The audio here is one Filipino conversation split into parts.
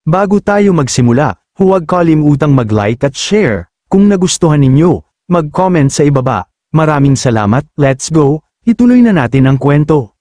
Bago tayo magsimula, huwag kalimutang mag-like at share. Kung nagustuhan ninyo, mag-comment sa ibaba. Maraming salamat, let's go, ituloy na natin ang kwento.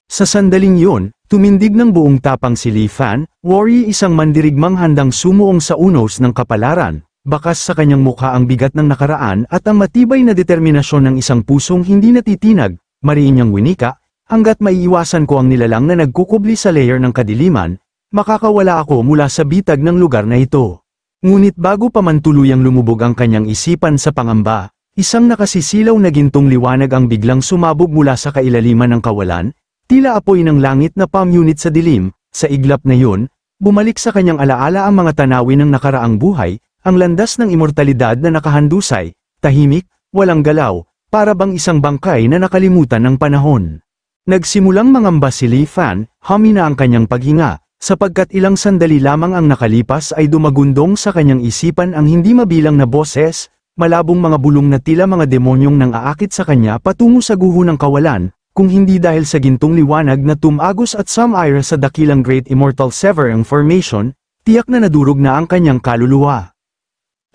Sa sandaling yun, tumindig ng buong tapang si Li Fan, Worry isang mandirigmang handang sumuong sa unos ng kapalaran. Bakas sa kanyang mukha ang bigat ng nakaraan at ang matibay na determinasyon ng isang pusong hindi natitinag, mariin niyang winika, hanggat maiiwasan ko ang nilalang na nagkukubli sa layer ng kadiliman, makakawala ako mula sa bitag ng lugar na ito. Ngunit bago pa man tuluyang lumubog ang kanyang isipan sa pangamba, isang nakasisilaw na gintong liwanag ang biglang sumabog mula sa kailaliman ng kawalan, tila apoy ng langit na pamunit sa dilim. Sa iglap na yun, bumalik sa kanyang alaala ang mga tanawin ng nakaraang buhay, ang landas ng immortalidad na nakahandusay, tahimik, walang galaw, para bang isang bangkay na nakalimutan ng panahon. Nagsimulang mangamba si Li Fan, humina ang kanyang paghinga, sapagkat ilang sandali lamang ang nakalipas ay dumagundong sa kanyang isipan ang hindi mabilang na boses, malabong mga bulong na tila mga demonyong nang aakit sa kanya patungo sa guho ng kawalan, kung hindi dahil sa gintong liwanag na tumagos at sumire sa dakilang Great Immortal Severing Formation, tiyak na nadurog na ang kanyang kaluluwa.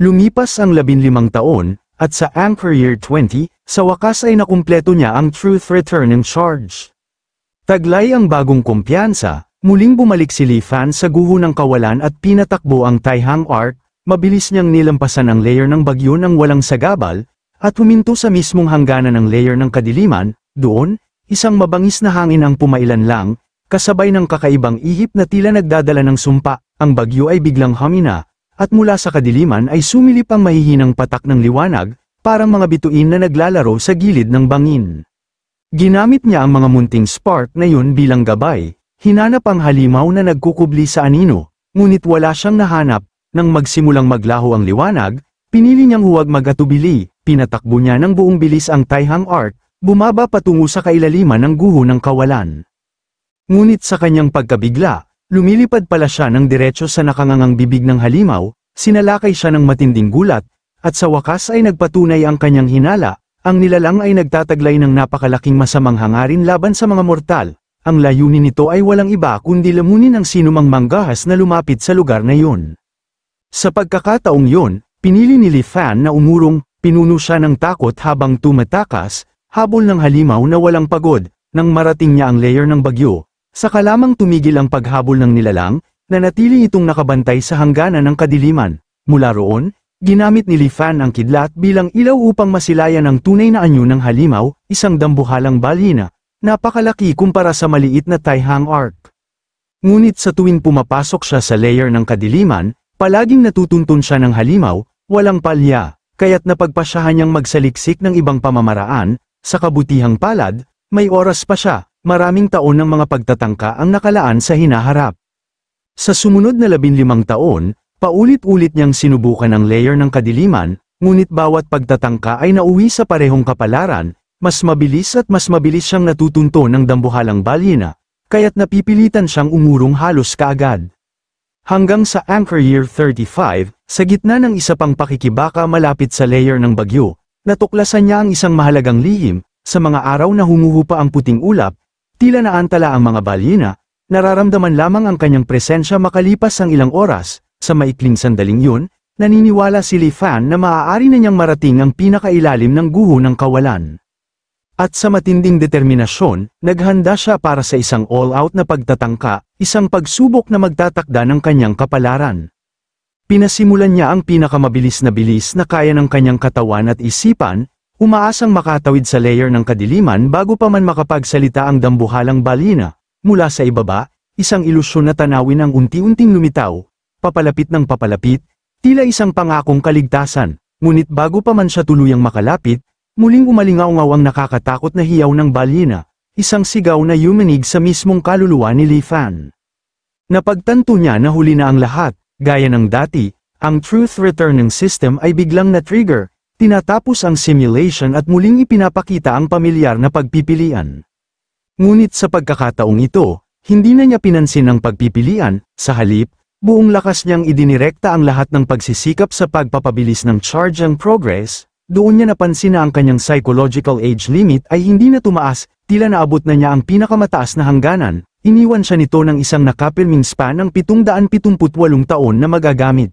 Lumipas ang 15 taon, at sa Anchor Year 20, sa wakas ay nakumpleto niya ang Truth Returning Charge. Taglay ang bagong kumpiyansa, muling bumalik si Li Fan sa guho ng kawalan at pinatakbo ang Taihang Arc, mabilis niyang nilampasan ang layer ng bagyo ng walang sagabal, at huminto sa mismong hangganan ng layer ng kadiliman. Doon, isang mabangis na hangin ang pumailan lang, kasabay ng kakaibang ihip na tila nagdadala ng sumpa, ang bagyo ay biglang humina, at mula sa kadiliman ay sumilip ang mahihinang patak ng liwanag, parang mga bituin na naglalaro sa gilid ng bangin. Ginamit niya ang mga munting spark na yun bilang gabay, hinanap ang halimaw na nagkukubli sa anino, ngunit wala siyang nahanap. Nang magsimulang maglaho ang liwanag, pinili niyang huwag mag-atubili, pinatakbo niya ng buong bilis ang Taihang Arc, bumaba patungo sa kailaliman ng guho ng kawalan. Ngunit sa kanyang pagkabigla, lumilipad pala siya ng diretso sa nakangangang bibig ng halimaw, sinalakay siya ng matinding gulat, at sa wakas ay nagpatunay ang kanyang hinala, ang nilalang ay nagtataglay ng napakalaking masamang hangarin laban sa mga mortal. Ang layunin nito ay walang iba kundi lamunin ang sinumang manggahas na lumapit sa lugar na yun. Sa pagkakataong yun, pinili ni Li Fan na umurong, pinuno siya ng takot habang tumatakas, habol ng halimaw na walang pagod, nang marating niya ang layer ng bagyo. Saka lamang tumigil ang paghabol ng nilalang, nanatili itong nakabantay sa hangganan ng kadiliman. Mula roon, ginamit ni Li Fan ang kidlat bilang ilaw upang masilayan ang tunay na anyo ng halimaw, isang dambuhalang balina, napakalaki kumpara sa maliit na Taihang Arc. Ngunit sa tuwing pumapasok siya sa layer ng kadiliman, palaging natutuntun siya ng halimaw, walang palya, kaya't napagpasyahan niyang magsaliksik ng ibang pamamaraan. Sa kabutihang palad, may oras pa siya. Maraming taon ng mga pagtatangka ang nakalaan sa hinaharap. Sa sumunod na 15 taon, paulit-ulit niyang sinubukan ang layer ng kadiliman, ngunit bawat pagtatangka ay nauwi sa parehong kapalaran, mas mabilis siyang natutunto ng dambuhalang balina, kaya't napipilitan siyang umurong halos kaagad. Hanggang sa Anchor Year 35, sa gitna ng isa pang pakikibaka malapit sa layer ng bagyo, natuklasan niya ang isang mahalagang lihim. Sa mga araw na humuhupa ang puting ulap, tila naantala ang mga balina, nararamdaman lamang ang kanyang presensya makalipas ang ilang oras. Sa maikling sandaling yun, naniniwala si Li Fan na maaari na niyang marating ang pinakailalim ng guho ng kawalan. At sa matinding determinasyon, naghanda siya para sa isang all-out na pagtatangka, isang pagsubok na magtatakda ng kanyang kapalaran. Pinasimulan niya ang pinakamabilis na bilis na kaya ng kanyang katawan at isipan, umaasang makatawid sa layer ng kadiliman bago pa man makapagsalita ang dambuhalang balina. Mula sa ibaba, isang ilusyon na tanawin ang unti-unting lumitaw, papalapit ng papalapit, tila isang pangakong kaligtasan. Ngunit bago pa man siya tuluyang makalapit, muling umalingaw-ngaw ang nakakatakot na hiyaw ng balina, isang sigaw na yumanig sa mismong kaluluwa ni Li Fan. Napagtanto niya na huli na ang lahat, gaya ng dati, ang Truth Returning System ay biglang na-trigger. Tinatapos ang simulation at muling ipinapakita ang pamilyar na pagpipilian. Ngunit sa pagkakataong ito, hindi na niya pinansin ang pagpipilian, sa halip, buong lakas niyang idinirekta ang lahat ng pagsisikap sa pagpapabilis ng charge and progress. Doon niya napansin na ang kanyang psychological age limit ay hindi na tumaas, tila naabot na niya ang pinakamataas na hangganan. iniwan siya nito ng isang nakapilming span ng 778 taon na magagamit.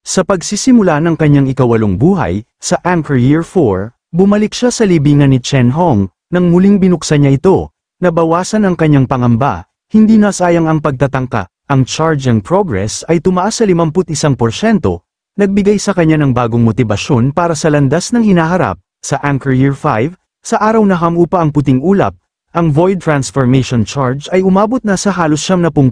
Sa pagsisimula ng kanyang ikawalong buhay, sa Anchor Year 4, bumalik siya sa libingan ni Chen Hong, nang muling binuksan niya ito, nabawasan ang kanyang pangamba, hindi na sayang ang pagtatangka, ang charge and progress ay tumaas sa 51%, nagbigay sa kanya ng bagong motibasyon para sa landas ng hinaharap. Sa Anchor Year 5, sa araw na hamupa ang puting ulap, ang Void Transformation Charge ay umabot na sa halos 70%.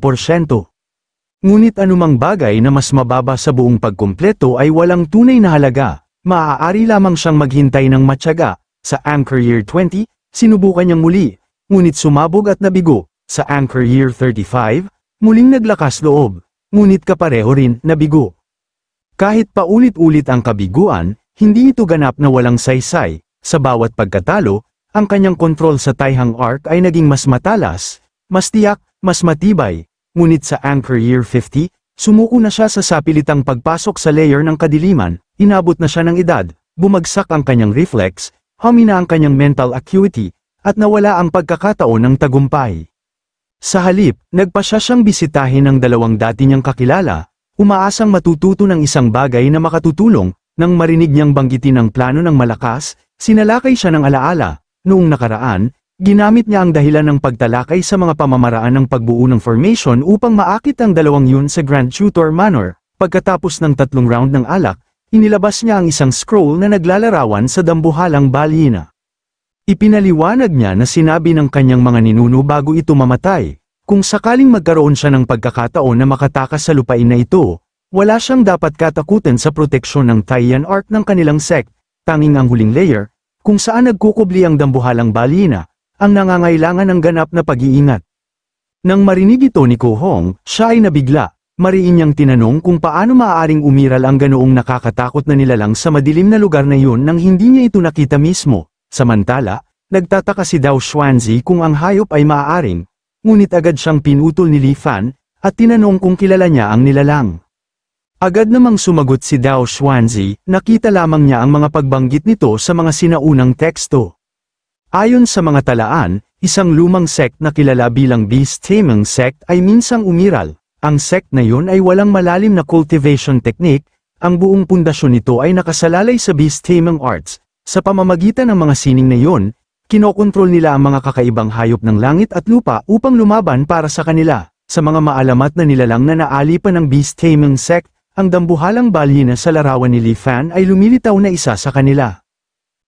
Ngunit anumang bagay na mas mababa sa buong pagkumpleto ay walang tunay na halaga, maaari lamang siyang maghintay ng matyaga. Sa Anchor Year 20, sinubukan niyang muli, ngunit sumabog at nabigo. Sa Anchor Year 35, muling naglakas loob, ngunit kapareho rin nabigo. Kahit paulit-ulit ang kabiguan, hindi ito ganap na walang saysay. Sa bawat pagkatalo, ang kanyang kontrol sa Taihang Arc ay naging mas matalas, mas tiyak, mas matibay. Ngunit sa Anchor Year 50, sumuko na siya sa sapilitang pagpasok sa layer ng kadiliman, inabot na siya ng edad, bumagsak ang kanyang reflex, humina ang kanyang mental acuity, at nawala ang pagkakataon ng tagumpay. Sa halip, nagpa siya siyang bisitahin ng dalawang dati niyang kakilala, umaasang matututo ng isang bagay na makatutulong. Nang marinig niyang banggitin ang plano ng malakas, sinalakay siya ng alaala. Noong nakaraan, ginamit niya ang dahilan ng pagtalakay sa mga pamamaraan ng pagbuo ng formation upang maakit ang dalawang yun sa Grand Tutor Manor. Pagkatapos ng 3 round ng alak, inilabas niya ang isang scroll na naglalarawan sa dambuhalang balyena. Ipinaliwanag niya na sinabi ng kanyang mga ninuno bago ito mamatay, kung sakaling magkaroon siya ng pagkakataon na makatakas sa lupain na ito, wala siyang dapat katakutin sa proteksyon ng Taiyan Arc ng kanilang sect, tanging ang huling layer, kung saan nagkukubli ang dambuhalang balyena, ang nangangailangan ng ganap na pag-iingat. Nang marinig ito ni Ko Hong, siya ay nabigla, mariin niyang tinanong kung paano maaaring umiral ang ganoong nakakatakot na nilalang sa madilim na lugar na yun nang hindi niya ito nakita mismo. Samantala, nagtataka si Dao Xuanzi kung ang hayop ay maaaring, ngunit agad siyang pinutol ni Li Fan, at tinanong kung kilala niya ang nilalang. Agad namang sumagot si Dao Xuanzi, nakita lamang niya ang mga pagbanggit nito sa mga sinaunang teksto. Ayon sa mga talaan, isang lumang sect na kilala bilang Beast Taming Sect ay minsang umiral. Ang sect na yun ay walang malalim na cultivation technique, ang buong pundasyon nito ay nakasalalay sa Beast Taming Arts. Sa pamamagitan ng mga sining na yun, kinokontrol nila ang mga kakaibang hayop ng langit at lupa upang lumaban para sa kanila. Sa mga maalamat na nilalang na naali pa ng Beast Taming Sect, ang dambuhalang balyena sa larawan ni Li Fan ay lumilitaw na isa sa kanila.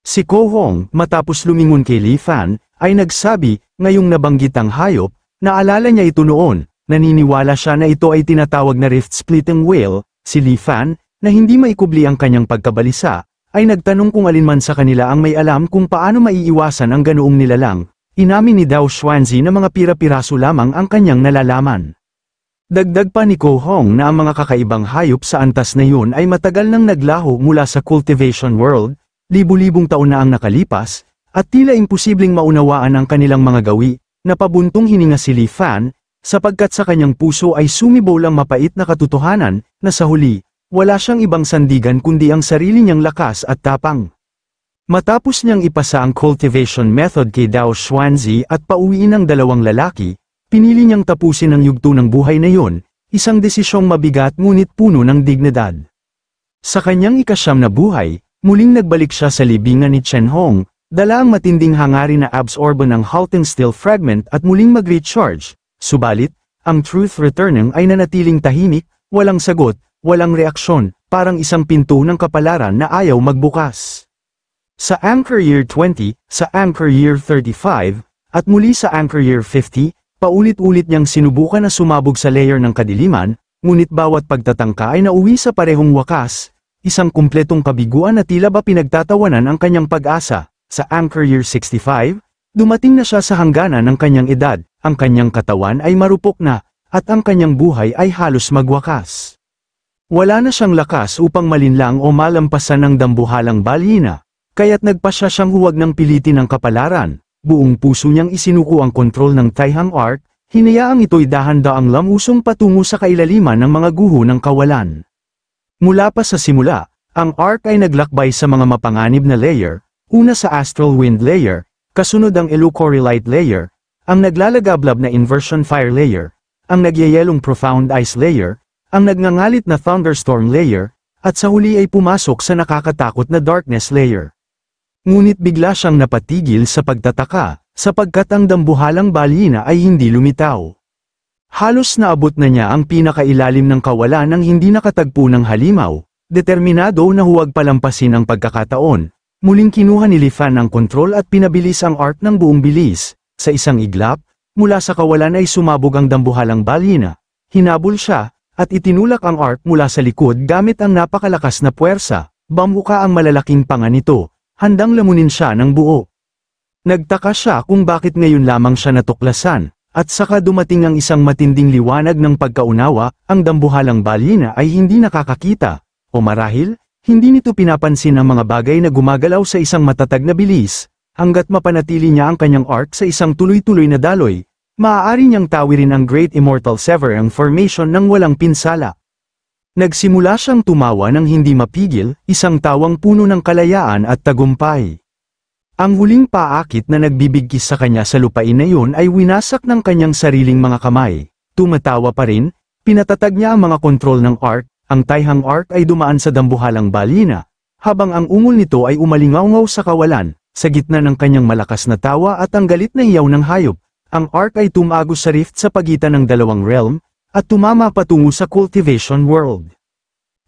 Si Ko Hong, matapos lumingon kay Li Fan, ay nagsabi, ngayong nabanggit ang hayop, naalala niya ito noon, naniniwala siya na ito ay tinatawag na rift-splitting whale. Si Li Fan, na hindi maikubli ang kanyang pagkabalisa, ay nagtanong kung alinman sa kanila ang may alam kung paano maiiwasan ang ganoong nilalang. Inamin ni Dao Xuanzi na mga pira-piraso lamang ang kanyang nalalaman. Dagdag pa ni Ko Hong na ang mga kakaibang hayop sa antas na yun ay matagal nang naglaho mula sa cultivation world, libu-libong taon na ang nakalipas, at tila imposibleng maunawaan ang kanilang mga gawi, napabuntong hininga si Li Fan, sapagkat sa kanyang puso ay sumibol ang mapait na katotohanan, na sa huli, wala siyang ibang sandigan kundi ang sarili niyang lakas at tapang. Matapos niyang ipasa ang cultivation method kay Dao Xuanzi at pauwiin ang dalawang lalaki, pinili niyang tapusin ang yugto ng buhay na yon, isang desisyong mabigat ngunit puno ng dignidad. Sa kanyang ikasyam na buhay, muling nagbalik siya sa libingan ni Chen Hong, dala ang matinding hangarin na absorban ng halting steel fragment at muling mag-recharge, subalit, ang truth returning ay nanatiling tahimik, walang sagot, walang reaksyon, parang isang pinto ng kapalaran na ayaw magbukas. Sa Anchor Year 20, sa Anchor Year 35, at muli sa Anchor Year 50, paulit-ulit niyang sinubukan na sumabog sa layer ng kadiliman, ngunit bawat pagtatangka ay nauwi sa parehong wakas, isang kumpletong kabiguan na tila ba pinagtatawanan ang kanyang pag-asa. Sa Anchor Year 65, dumating na siya sa hangganan ng kanyang edad, ang kanyang katawan ay marupok na, at ang kanyang buhay ay halos magwakas. Wala na siyang lakas upang malinlang o malampasan ng dambuhalang balyena, kaya't nagpasya siyang huwag ng pilitin ang kapalaran. Buong puso niyang isinuko ang kontrol ng Taihang Arc, hinayaang ito'y dahan-daang lamusong patungo sa kailaliman ng mga guho ng kawalan. Mula pa sa simula, ang Arc ay naglakbay sa mga mapanganib na layer, una sa Astral Wind Layer, kasunod ang Elucory Light Layer, ang naglalagablab na inversion fire layer, ang nagyayelong profound ice layer, ang nagngangalit na thunderstorm layer, at sa huli ay pumasok sa nakakatakot na darkness layer. Ngunit bigla siyang napatigil sa pagtataka, sapagkat ang dambuhalang balyena ay hindi lumitaw. Halos naabot na niya ang pinakailalim ng kawalan ng hindi nakatagpo ng halimaw, determinado na huwag palampasin ang pagkakataon. Muling kinuha ni Lifan ang kontrol at pinabilis ang arc ng buong bilis. Sa isang iglap, mula sa kawalan ay sumabog ang dambuhalang balyena. Hinabol siya, at itinulak ang arc mula sa likod gamit ang napakalakas na puwersa. Bamuka ang malalaking panga nito, handang lamunin siya ng buo. Nagtaka siya kung bakit ngayon lamang siya natuklasan, at saka dumating ang isang matinding liwanag ng pagkaunawa, ang dambuhalang balyena ay hindi nakakakita, o marahil, hindi nito pinapansin ang mga bagay na gumagalaw sa isang matatag na bilis, hanggat mapanatili niya ang kanyang arc sa isang tuloy-tuloy na daloy, maaari niyang tawirin ang Great Immortal Severing Formation ng walang pinsala. Nagsimula siyang tumawa ng hindi mapigil, isang tawang puno ng kalayaan at tagumpay. Ang huling paakit na nagbibigkis sa kanya sa lupain na yun ay winasak ng kanyang sariling mga kamay. Tumatawa pa rin, pinatatag niya ang mga kontrol ng arc. Ang taihang arc ay dumaan sa dambuhalang balyena, habang ang ungol nito ay umalingaw-ngaw sa kawalan, sa gitna ng kanyang malakas na tawa at ang galit na hiyaw ng hayop. Ang arc ay tumagos sa rift sa pagitan ng dalawang realm, at tumama patungo sa cultivation world.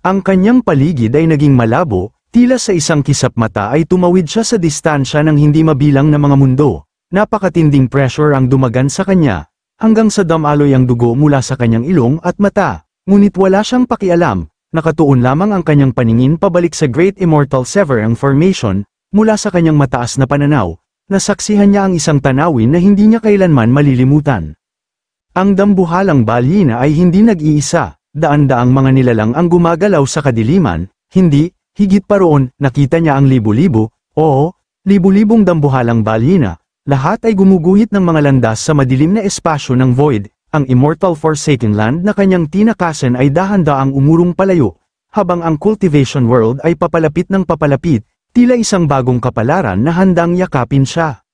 Ang kanyang paligid ay naging malabo, tila sa isang kisap mata ay tumawid siya sa distansya ng hindi mabilang na mga mundo. Napakatinding pressure ang dumagan sa kanya, hanggang sa damaloy ang dugo mula sa kanyang ilong at mata. Ngunit wala siyang pakialam, nakatuon lamang ang kanyang paningin pabalik sa Great Immortal Severing Formation, mula sa kanyang mataas na pananaw, nasaksihan niya ang isang tanawin na hindi niya kailanman malilimutan. Ang dambuhalang balyena ay hindi nag-iisa, daan-daang mga nilalang ang gumagalaw sa kadiliman, hindi, higit pa roon, nakita niya ang libo-libo, oo, libo-libong dambuhalang balyena, lahat ay gumuguhit ng mga landas sa madilim na espasyo ng void. Ang Immortal Forsaken Land na kanyang tinakasan ay dahan-daang umurong palayo, habang ang Cultivation World ay papalapit ng papalapit, tila isang bagong kapalaran na handang yakapin siya.